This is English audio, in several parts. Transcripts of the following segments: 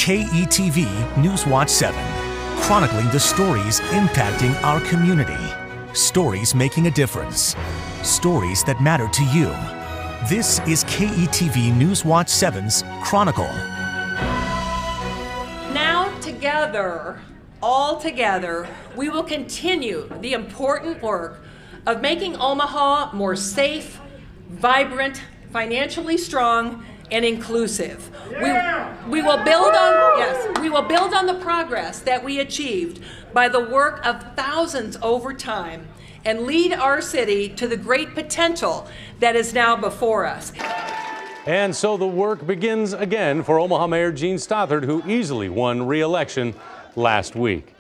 KETV Newswatch 7, chronicling the stories impacting our community. Stories making a difference. Stories that matter to you. This is KETV Newswatch 7's Chronicle. Now together, all together, we will continue the important work of making Omaha more safe, vibrant, financially strong, and inclusive. We will build on the progress that we achieved by the work of thousands over time and lead our city to the great potential that is now before us. And so the work begins again for Omaha Mayor Jean Stothert, who easily won re-election last week.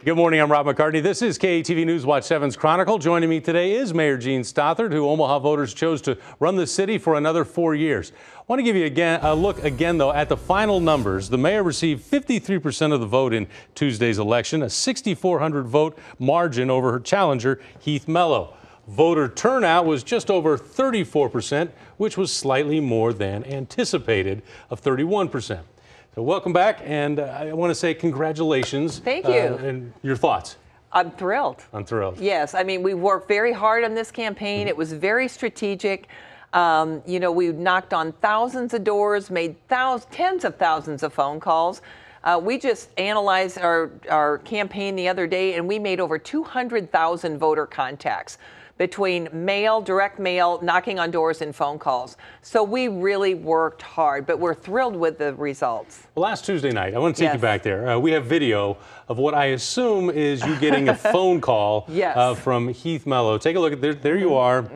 Good morning, I'm Rob McCartney. This is KETV Newswatch 7's Chronicle. Joining me today is Mayor Jean Stothert, who Omaha voters chose to run the city for another 4 years. I want to give you a look again, though, at the final numbers. The mayor received 53% of the vote in Tuesday's election, a 6,400 vote margin over her challenger, Heath Mello. Voter turnout was just over 34%, which was slightly more than anticipated of 31%. So welcome back, and I want to say congratulations. Thank you. And your thoughts? I'm thrilled. I'm thrilled. Yes, I mean, we worked very hard on this campaign. It was very strategic. You know, we knocked on thousands of doors, made tens of thousands of phone calls. We just analyzed our campaign the other day, and we made over 200,000 voter contacts between mail, direct mail, knocking on doors, and phone calls. So we really worked hard, but we're thrilled with the results. Well, last Tuesday night, I want to take you back there. We have video of what I assume is you getting a phone call from Heath Mello. Take a look at there you are.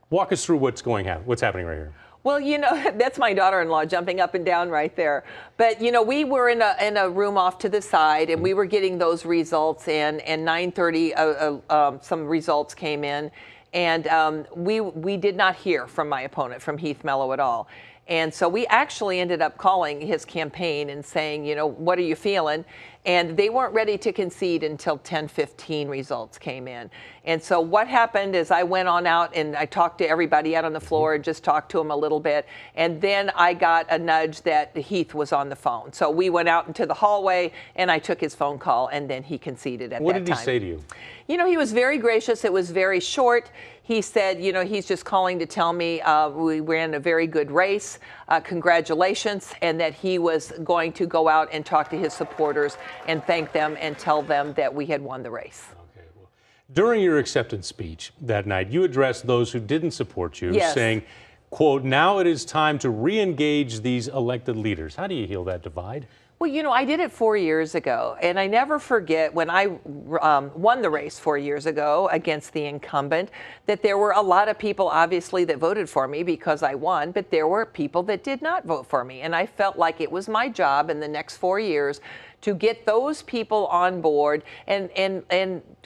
Walk us through what's happening right here. Well, you know, that's my daughter-in-law jumping up and down right there. But, you know, we were in a room off to the side, and we were getting those results in, and 9:30 some results came in. And we did not hear from my opponent, from Heath Mello, at all. And so we actually ended up calling his campaign and saying, you know, what are you feeling? And they weren't ready to concede until 10:15 results came in. And so what happened is I went on out and I talked to everybody out on the floor, just talked to them a little bit. And then I got a nudge that Heath was on the phone. So we went out into the hallway and I took his phone call, and then he conceded at that time. What did he say to you? You know, he was very gracious. It was very short. He said, you know, he's just calling to tell me we ran a very good race, congratulations, and that he was going to go out and talk to his supporters and thank them and tell them that we had won the race. Okay, well, during your acceptance speech that night, you addressed those who didn't support you, saying, quote, now it is time to re-engage these elected leaders. How do you heal that divide? Well, you know, I did it 4 years ago, and I never forget when I won the race 4 years ago against the incumbent, that there were a lot of people, obviously, that voted for me because I won, but there were people that did not vote for me. And I felt like it was my job in the next 4 years to get those people on board and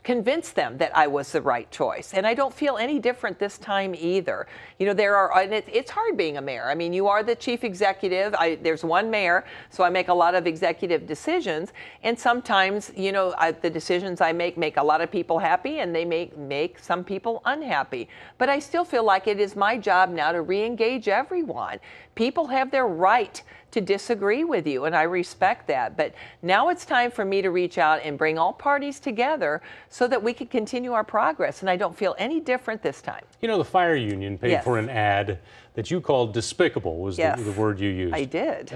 convince them that I was the right choice. And I don't feel any different this time either. You know, it's hard being a mayor. I mean, you are the chief executive. There's one mayor, so I make a lot of executive decisions. And sometimes, you know, the decisions I make a lot of people happy, and they make some people unhappy. But I still feel like it is my job now to re-engage everyone. People have their right to disagree with you, and I respect that. But now it's time for me to reach out and bring all parties together so that we can continue our progress, and I don't feel any different this time. You know, the fire union paid for an ad that you called despicable, was the word you used. I did.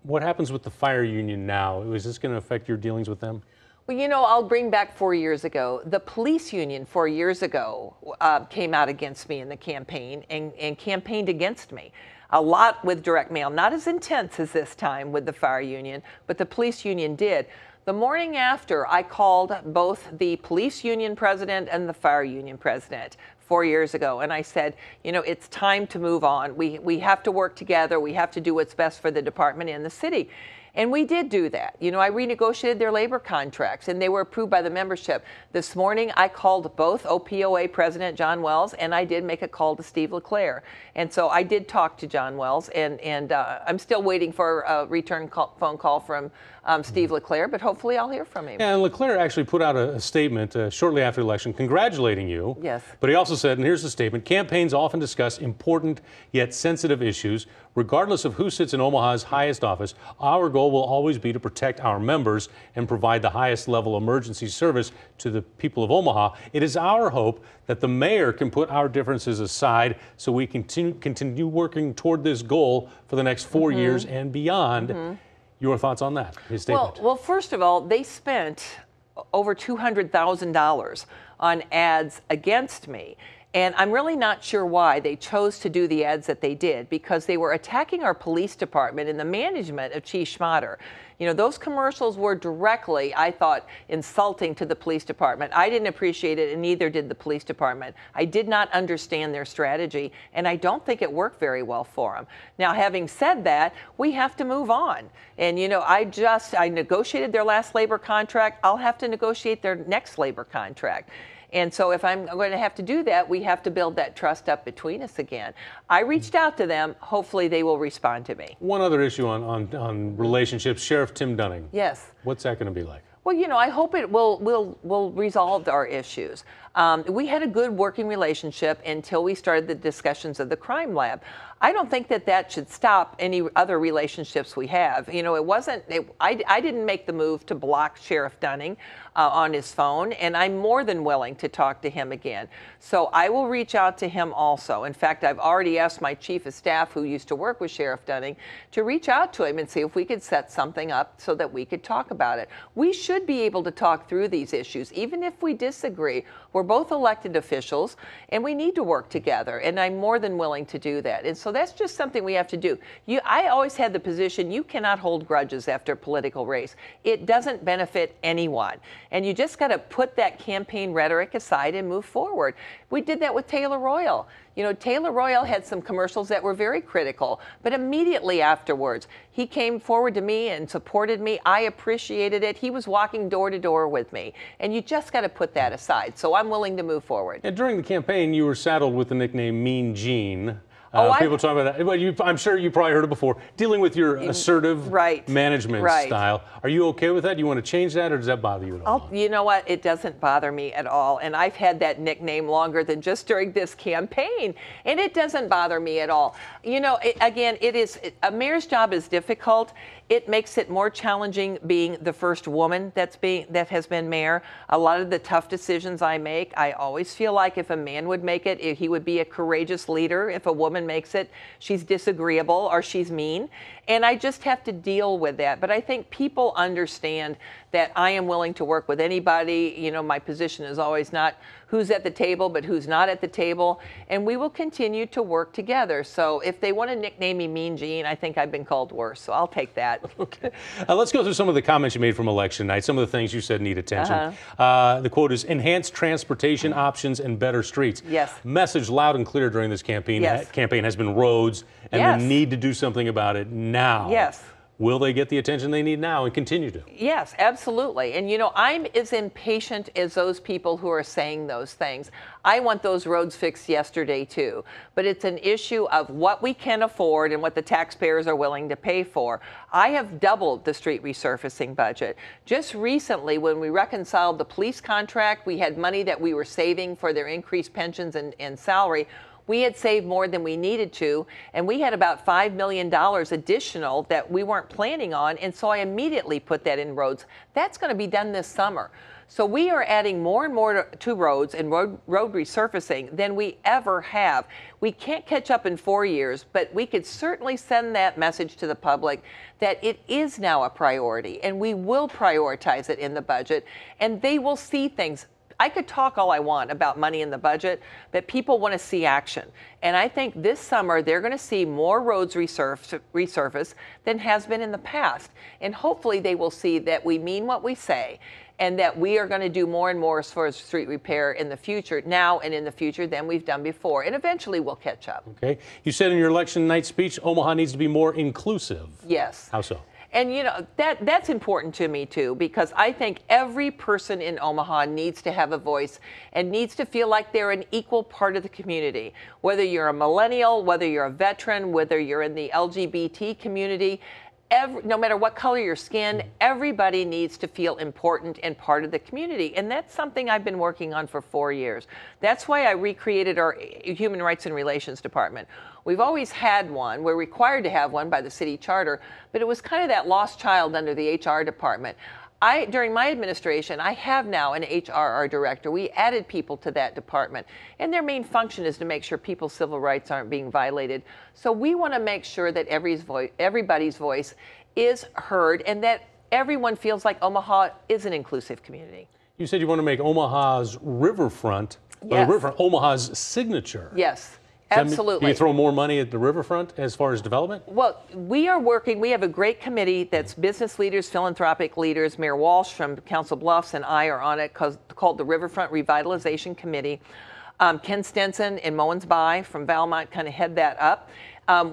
What happens with the fire union now? Is this going to affect your dealings with them? Well, you know, I'll bring back 4 years ago. The police union 4 years ago came out against me in the campaign and campaigned against me. A lot with direct mail, not as intense as this time with the fire union, but the police union did. The morning after, I called both the police union president and the fire union president 4 years ago, and I said, you know, it's time to move on. We have to work together. We have to do what's best for the department and the city. And we did do that. You know, I renegotiated their labor contracts, and they were approved by the membership. This morning, I called both OPOA President John Wells, and I did make a call to Steve LeClaire. And so I did talk to John Wells, and I'm still waiting for a return phone call from Steve LeClaire, but hopefully I'll hear from him. Yeah, and LeClaire actually put out a statement shortly after the election congratulating you. Yes. But he also said, and here's the statement, campaigns often discuss important yet sensitive issues. Regardless of who sits in Omaha's highest office, our goal will always be to protect our members and provide the highest level emergency service to the people of Omaha. It is our hope that the mayor can put our differences aside so we continue working toward this goal for the next 4 years and beyond. Your thoughts on that, his statement? Well, first of all, they spent over $200,000 on ads against me. And I'm really not sure why they chose to do the ads that they did, because they were attacking our police department and the management of Chief Schmatter. You know, those commercials were directly, I thought, insulting to the police department. I didn't appreciate it, and neither did the police department. I did not understand their strategy, and I don't think it worked very well for them. Now, having said that, we have to move on. And, you know, I negotiated their last labor contract. I'll have to negotiate their next labor contract. And so if I'm going to have to do that, we have to build that trust up between us again. I reached out to them. Hopefully they will respond to me. One other issue on relationships, Sheriff Tim Dunning. Yes. What's that going to be like? Well, you know, I hope it will resolve our issues. We had a good working relationship until we started the discussions of the crime lab. I don't think that should stop any other relationships we have. You know, I didn't make the move to block Sheriff Dunning on his phone, and I'm more than willing to talk to him again. So I will reach out to him also. In fact, I've already asked my chief of staff, who used to work with Sheriff Dunning, to reach out to him and see if we could set something up so that we could talk about it. We should be able to talk through these issues, even if we disagree. We're both elected officials, and we need to work together, and I'm more than willing to do that. And so that's just something we have to do. I always had the position, you cannot hold grudges after a political race. It doesn't benefit anyone. And you just got to put that campaign rhetoric aside and move forward. We did that with Taylor Royal. You know, Taylor Royal had some commercials that were very critical, but immediately afterwards, he came forward to me and supported me. I appreciated it. He was walking door to door with me. And you just got to put that aside. So I'm willing to move forward. And during the campaign, you were saddled with the nickname Mean Gene. People talk about that. Well, I'm sure you probably heard it before. Dealing with your assertive management style. Are you okay with that? Do you want to change that, or does that bother you at all? You know what? It doesn't bother me at all. And I've had that nickname longer than just during this campaign. And it doesn't bother me at all. You know, a mayor's job is difficult. It makes it more challenging being the first woman that has been mayor. A lot of the tough decisions I make, I always feel like if a man would make it, he would be a courageous leader. If a woman makes it, she's disagreeable or she's mean. And I just have to deal with that. But I think people understand that I am willing to work with anybody. You know, my position is always not who's at the table, but who's not at the table. And we will continue to work together. So if they want to nickname me Mean Gene, I think I've been called worse. So I'll take that. Okay. Let's go through some of the comments you made from election night. Some of the things you said need attention. The quote is, enhanced transportation options and better streets. Yes. Message loud and clear during this campaign. Yes. Campaign has been roads and the need to do something about it now. Yes. Will they get the attention they need now and continue to? Yes, absolutely. And, you know, I'm as impatient as those people who are saying those things. I want those roads fixed yesterday, too. But it's an issue of what we can afford and what the taxpayers are willing to pay for. I have doubled the street resurfacing budget. Just recently, when we reconciled the police contract, we had money that we were saving for their increased pensions and salary. We had saved more than we needed to, and we had about $5 million additional that we weren't planning on, and so I immediately put that in roads. That's going to be done this summer. So we are adding more and more to roads and road resurfacing than we ever have. We can't catch up in 4 years, but we could certainly send that message to the public that it is now a priority, and we will prioritize it in the budget, and they will see things. I could talk all I want about money in the budget, but people want to see action. And I think this summer they're going to see more roads resurface than has been in the past. And hopefully they will see that we mean what we say and that we are going to do more and more as far as street repair in the future, now and in the future, than we've done before. And eventually we'll catch up. Okay. You said in your election night speech, Omaha needs to be more inclusive. Yes. How so? And you know, that's important to me too, because I think every person in Omaha needs to have a voice and needs to feel like they're an equal part of the community. Whether you're a millennial, whether you're a veteran, whether you're in the LGBT community, no matter what color your skin, everybody needs to feel important and part of the community. And that's something I've been working on for 4 years. That's why I recreated our Human Rights and Relations Department. We've always had one. We're required to have one by the city charter, but it was kind of that lost child under the HR department. During my administration, I have now an HRR director. We added people to that department, and their main function is to make sure people's civil rights aren't being violated. So we want to make sure that everybody's voice is heard and that everyone feels like Omaha is an inclusive community. You said you want to make Omaha's riverfront, Yes. Omaha's signature. Yes. Does that mean Absolutely. you throw more money at the riverfront as far as development? Well, we have a great committee that's business leaders, philanthropic leaders. Mayor Walsh from Council Bluffs and I are on it called the Riverfront Revitalization Committee. Ken Stenson and Mowens Bay from Valmont kind of head that up.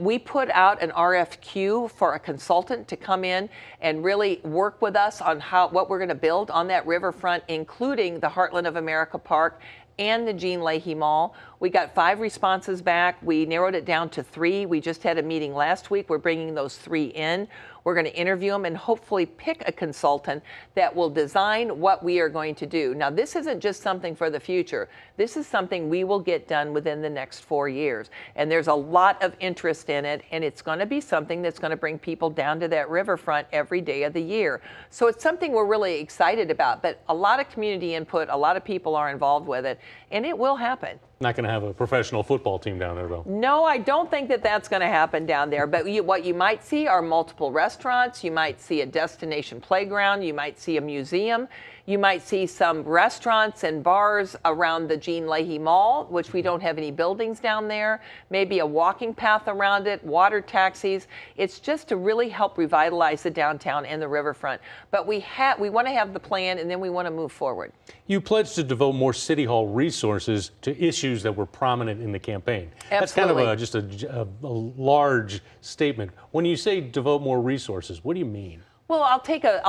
We put out an RFQ for a consultant to come in and really work with us on what we're going to build on that riverfront, including the Heartland of America Park and the Jean Leahy Mall. We got 5 responses back. We narrowed it down to 3. We just had a meeting last week. We're bringing those 3 in. We're going to interview them and hopefully pick a consultant that will design what we are going to do. Now, this isn't just something for the future. This is something we will get done within the next 4 years. And there's a lot of interest in it, and it's going to be something that's going to bring people down to that riverfront every day of the year. So it's something we're really excited about, but a lot of community input, a lot of people are involved with it, and it will happen. Not going to have a professional football team down there, though. No, I don't think that that's going to happen down there. But what you might see are multiple restaurants. You might see a destination playground. You might see a museum. You might see some restaurants and bars around the Jean Leahy Mall, which we don't have any buildings down there. Maybe a walking path around it, water taxis. It's just to really help revitalize the downtown and the riverfront. But we want to have the plan, and then we want to move forward. You pledged to devote more City Hall resources to issues that were prominent in the campaign. Absolutely. That's kind of just a large statement. When you say devote more resources, what do you mean? Well, I'll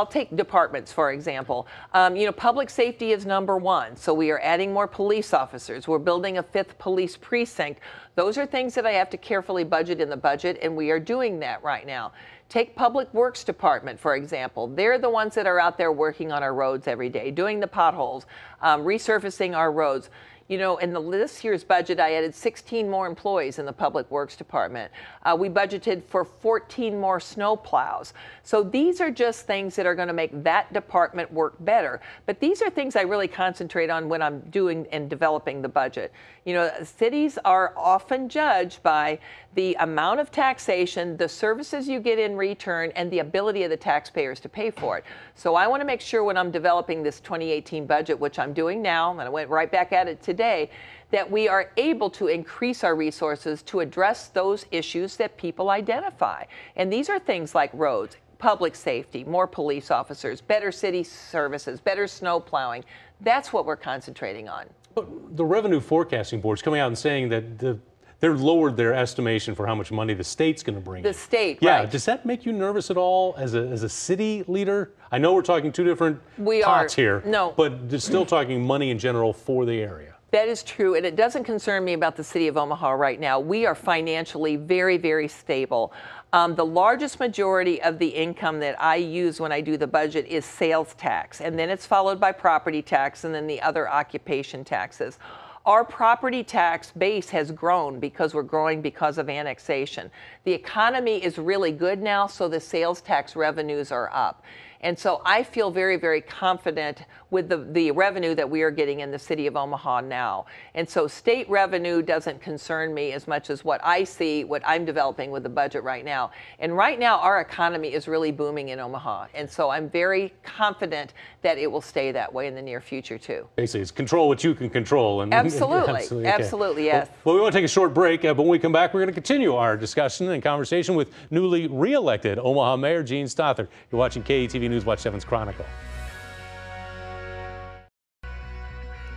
take departments, for example. Public safety is number 1. So we are adding more police officers. We're building a 5th police precinct. Those are things that I have to carefully budget in the budget, and we are doing that right now. Take Public Works Department, for example. They're the ones that are out there working on our roads every day, doing the potholes, resurfacing our roads. You know, in this year's budget, I added 16 more employees in the Public Works Department. We budgeted for 14 more snow plows. So these are just things that are going to make that department work better. But these are things I really concentrate on when I'm doing and developing the budget. You know, cities are often judged by the amount of taxation, the services you get in return, and the ability of the taxpayers to pay for it. So I want to make sure when I'm developing this 2018 budget, which I'm doing now, and I went right back at it today, that we are able to increase our resources to address those issues that people identify. And these are things like roads, public safety, more police officers, better city services, better snow plowing. That's what we're concentrating on. But the Revenue Forecasting Board's coming out and saying that they're lowered their estimation for how much money the state's going to bring in. The state, yeah, right. Does that make you nervous at all as a city leader? I know we're talking 2 different pots here. No. But they're still talking money in general for the area. That is true, and it doesn't concern me about the city of Omaha right now. We are financially very, very stable. The largest majority of the income that I use when I do the budget is sales tax, and then it's followed by property tax and then the other occupation taxes. Our property tax base has grown because we're growing because of annexation. The economy is really good now, so the sales tax revenues are up. And so I feel very, very confident with the revenue that we are getting in the city of Omaha now. And so state revenue doesn't concern me as much as what I see, what I'm developing with the budget right now. And right now, our economy is really booming in Omaha. And so I'm very confident that it will stay that way in the near future, too. Basically, it's control what you can control. And Absolutely. Okay. Absolutely, yes. Well, we want to take a short break, but when we come back, we're going to continue our discussion and conversation with newly re-elected Omaha Mayor Jean Stothert. You're watching KETV News Watch 7's Chronicle.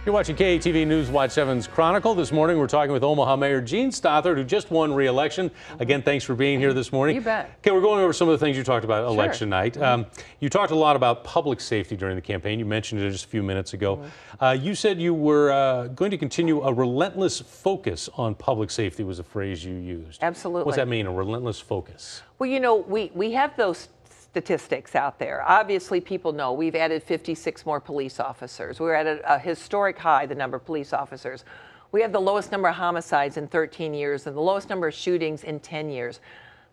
You're watching KATV News Watch 7's Chronicle. This morning, we're talking with Omaha Mayor Jean Stothert, who just won re-election. Again, thanks for being here this morning. You bet. Okay, we're going over some of the things you talked about election Sure. night. You talked a lot about public safety during the campaign. You mentioned it just a few minutes ago. You said you were going to continue a relentless focus on public safety was a phrase you used. Absolutely. What's that mean, a relentless focus? Well, you know, we have those statistics out there. Obviously, people know we've added 56 more police officers. We're at a historic high, the number of police officers. We have the lowest number of homicides in 13 years and the lowest number of shootings in 10 years.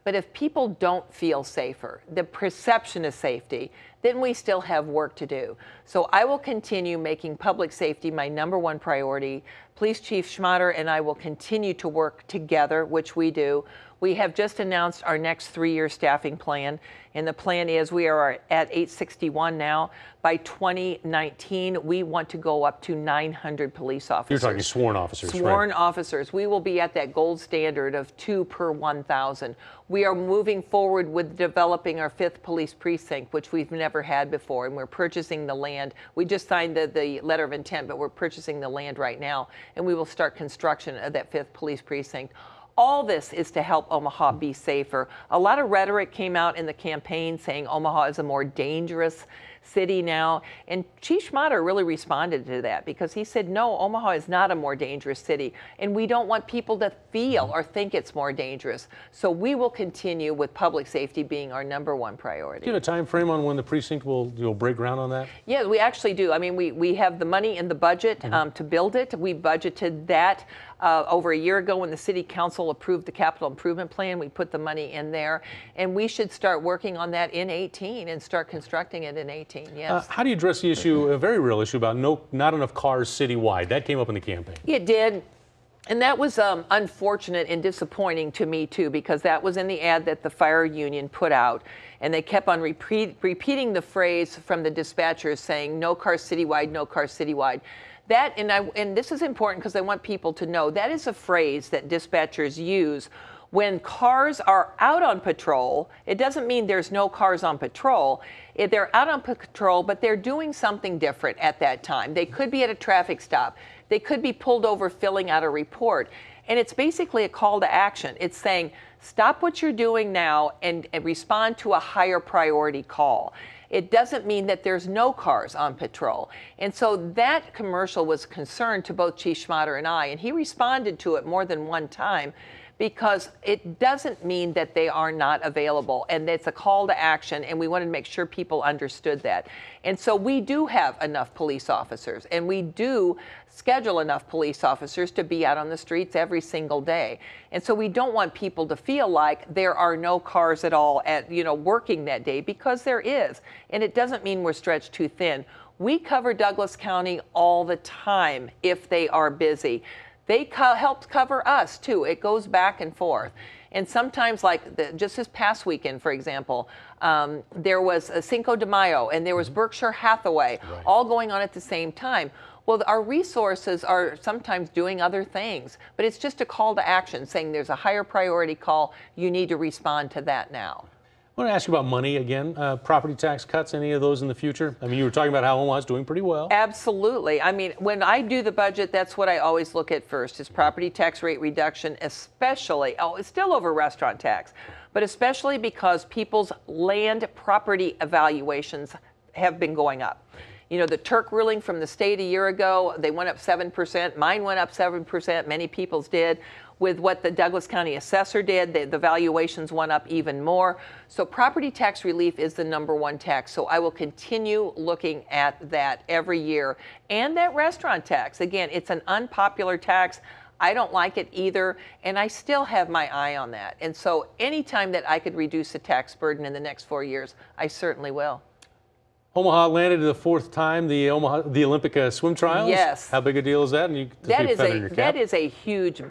But if people don't feel safer, the perception of safety, then we still have work to do. So I will continue making public safety my #1 priority. Police Chief Schmatter and I will continue to work together, which we do. We have just announced our next 3-year staffing plan, and the plan is we are at 861 now. By 2019, we want to go up to 900 police officers. You're talking sworn officers, right? Sworn officers. We will be at that gold standard of 2 per 1,000. We are moving forward with developing our 5th police precinct, which we've never had before, and we're purchasing the land. We just signed the letter of intent, but we're purchasing the land right now, and we will start construction of that 5th police precinct. All this is to help Omaha be safer. A lot of rhetoric came out in the campaign saying Omaha is a more dangerous city now. And Chief Schmatter really responded to that because he said, no, Omaha is not a more dangerous city. And we don't want people to feel or think it's more dangerous. So we will continue with public safety being our #1 priority. Do you have a time frame on when the precinct will break ground on that? Yeah, we actually do. I mean, we have the money in the budget to build it. We budgeted that over a year ago when the City Council approved the capital improvement plan. We put the money in there, and we should start working on that in 18 and start constructing it in 18. Yes. How do you address the issue, a very real issue, about not enough cars citywide? That came up in the campaign. It did. And that was unfortunate and disappointing to me, too, because that was in the ad that the fire union put out. And they kept on repeating the phrase from the dispatchers saying, no cars citywide, no cars citywide. That, and this is important because I want people to know, that is a phrase that dispatchers use when cars are out on patrol. It doesn't mean there's no cars on patrol. They're out on patrol, but they're doing something different at that time. They could be at a traffic stop. They could be pulled over filling out a report. And it's basically a call to action. It's saying, stop what you're doing now and respond to a higher priority call. It doesn't mean that there's no cars on patrol. And so that commercial was a concern to both Chief Schmatter and I, and he responded to it more than one time, because it doesn't mean that they are not available, and it's a call to action, and we wanted to make sure people understood that. And so we do have enough police officers, and we do schedule enough police officers to be out on the streets every single day. And so we don't want people to feel like there are no cars at all working that day, because there is. And it doesn't mean we're stretched too thin. We cover Douglas County all the time if they are busy. They help cover us, too. It goes back and forth. And sometimes, like just this past weekend, for example, there was a Cinco de Mayo and there was Berkshire Hathaway, all going on at the same time. Well, our resources are sometimes doing other things, but it's just a call to action saying there's a higher priority call. You need to respond to that now. I want to ask you about money again. Property tax cuts, any of those in the future? I mean, you were talking about how Omaha's doing pretty well. Absolutely. I mean, when I do the budget, that's what I always look at first, is property tax rate reduction, especially, it's still over restaurant tax, but especially because people's land property evaluations have been going up. You know, the Turk ruling from the state a year ago, they went up 7%. Mine went up 7%. Many people's did. With what the Douglas County assessor did, the valuations went up even more. So property tax relief is the #1 tax. So I will continue looking at that every year. And that restaurant tax, again, it's an unpopular tax. I don't like it either, and I still have my eye on that. And so anytime that I could reduce the tax burden in the next 4 years, I certainly will. Omaha landed the 4th time the Olympic swim trials. Yes. How big a deal is that? And that is a huge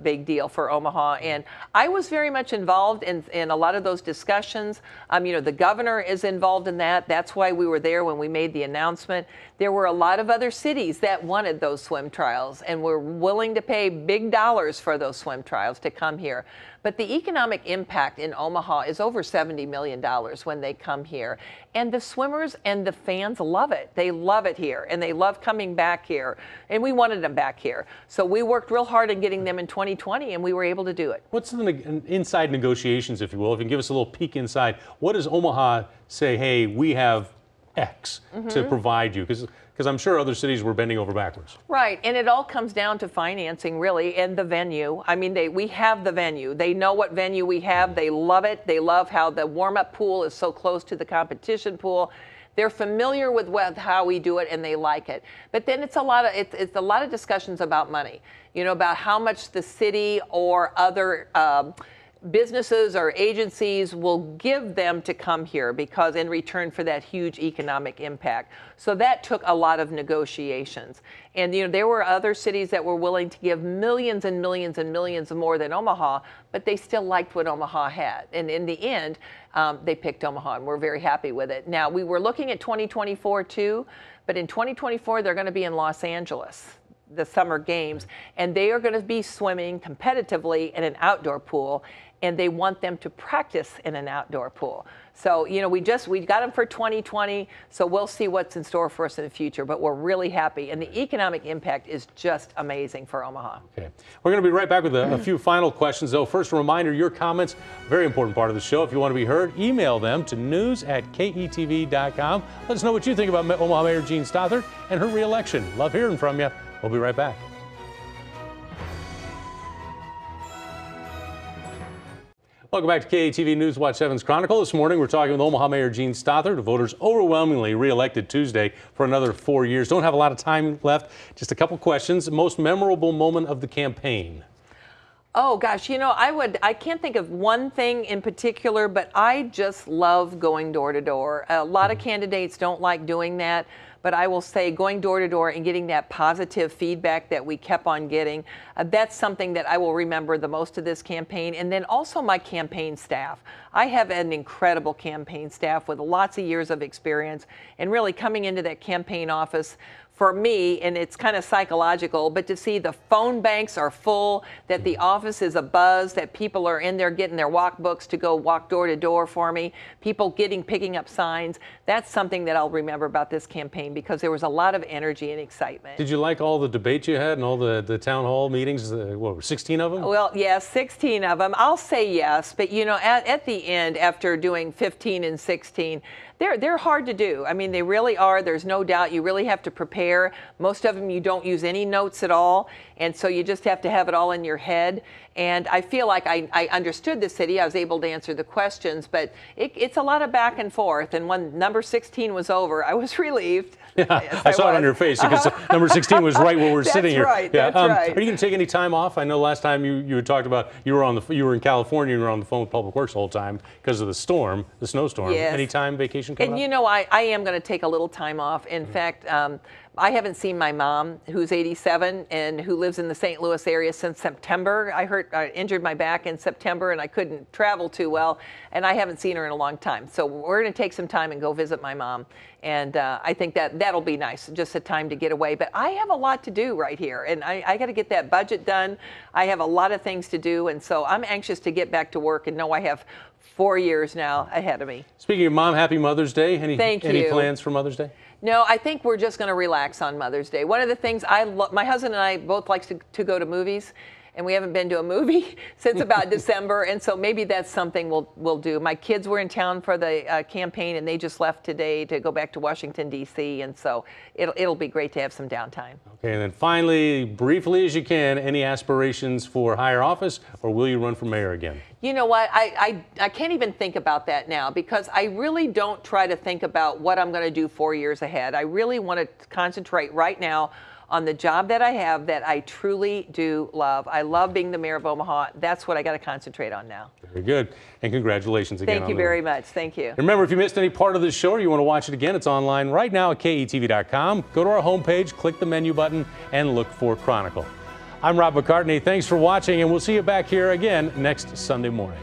big deal for Omaha, and I was very much involved in a lot of those discussions. The governor is involved in that. That's why we were there when we made the announcement. There were a lot of other cities that wanted those swim trials and were willing to pay big dollars for those swim trials to come here. But the economic impact in Omaha is over $70 million when they come here. And the swimmers and the fans love it. They love it here, and they love coming back here. And we wanted them back here. So we worked real hard on getting them in 2020, and we were able to do it. What's the inside negotiations, if you will? If you can give us a little peek inside, what does Omaha say, hey, we have X to provide you? Because I'm sure other cities were bending over backwards. Right, and it all comes down to financing, really, and the venue. I mean, we have the venue. They know what venue we have. They love it. They love how the warm-up pool is so close to the competition pool. They're familiar with how we do it, and they like it. But then it's a lot of discussions about money. You know, about how much the city or other businesses or agencies will give them to come here, because in return for that huge economic impact. So that took a lot of negotiations. And you know, there were other cities that were willing to give millions and millions and millions more than Omaha, but they still liked what Omaha had. And in the end, they picked Omaha, and we're very happy with it. Now, we were looking at 2024 too, but in 2024, they're going to be in Los Angeles, the Summer Games, and they are going to be swimming competitively in an outdoor pool, and they want them to practice in an outdoor pool. So, you know, we got them for 2020, so we'll see what's in store for us in the future, but we're really happy, and the economic impact is just amazing for Omaha. Okay. We're going to be right back with a few final questions, though. First, a reminder, your comments, very important part of the show. If you want to be heard, email them to news@ketv.com. Let us know what you think about Omaha Mayor Jean Stothert and her re-election. Love hearing from you. We'll be right back. Welcome back to KATV News Watch 7's Chronicle. This morning, we're talking with Omaha Mayor Jean Stothert. The voters overwhelmingly re-elected Tuesday for another 4 years. Don't have a lot of time left. Just a couple questions. Most memorable moment of the campaign? Oh gosh, you know, I can't think of one thing in particular, but I just love going door to door. A lot of candidates don't like doing that, but I will say going door to door and getting that positive feedback that we kept on getting, that's something that I will remember the most of this campaign. And then also my campaign staff. I have an incredible campaign staff with lots of years of experience, and really coming into that campaign office for me, and it's kind of psychological, but to see the phone banks are full, that the office is abuzz, that people are in there getting their walk books to go walk door to door for me, people picking up signs, that's something that I'll remember about this campaign, because there was a lot of energy and excitement. Did you like all the debates you had and all the town hall meetings? What were 16 of them? Well, yes, 16 of them. I'll say yes, but you know, at the end, after doing 15 and 16, they're hard to do. I mean, they really are. There's no doubt. You really have to prepare. Most of them you don't use any notes at all, and so you just have to have it all in your head. And I feel like I understood the city. I was able to answer the questions, but it's a lot of back and forth. And when number 16 was over, I was relieved. Yeah, yes, I saw it on your face, because number 16 was right where we're sitting here. Right, yeah, that's right. Are you going to take any time off? I know last time you had talked about you were in California and you were on the phone with Public Works the whole time because of the snowstorm. Yes. Any time vacation coming up? And you know, I am going to take a little time off. In fact, I haven't seen my mom, who's 87 and who lives in the St. Louis area, since September. I injured my back in September and I couldn't travel too well, and I haven't seen her in a long time. So we're going to take some time and go visit my mom. And I think that'll be nice, just a time to get away. But I have a lot to do right here, and I got to get that budget done. I have a lot of things to do, and so I'm anxious to get back to work and know I have 4 years now ahead of me. Speaking of Mom, happy Mother's Day. Thank you. Any plans for Mother's Day? No, I think we're just going to relax on Mother's Day. One of the things my husband and I both like to go to movies, and we haven't been to a movie since about December, and so maybe that's something we'll do. My kids were in town for the campaign, and they just left today to go back to Washington, D.C., and so it'll be great to have some downtime. Okay, and then finally, briefly as you can, any aspirations for higher office, or will you run for mayor again? You know what, I can't even think about that now, because I really don't try to think about what I'm going to do 4 years ahead. I really want to concentrate right now on the job that I have that I truly do love. I love being the mayor of Omaha. That's what I got to concentrate on now. Very good. And congratulations again. Thank you very much. Thank you. Remember, if you missed any part of this show or you want to watch it again, it's online right now at KETV.com. Go to our homepage, click the menu button, and look for Chronicle. I'm Rob McCartney. Thanks for watching, and we'll see you back here again next Sunday morning.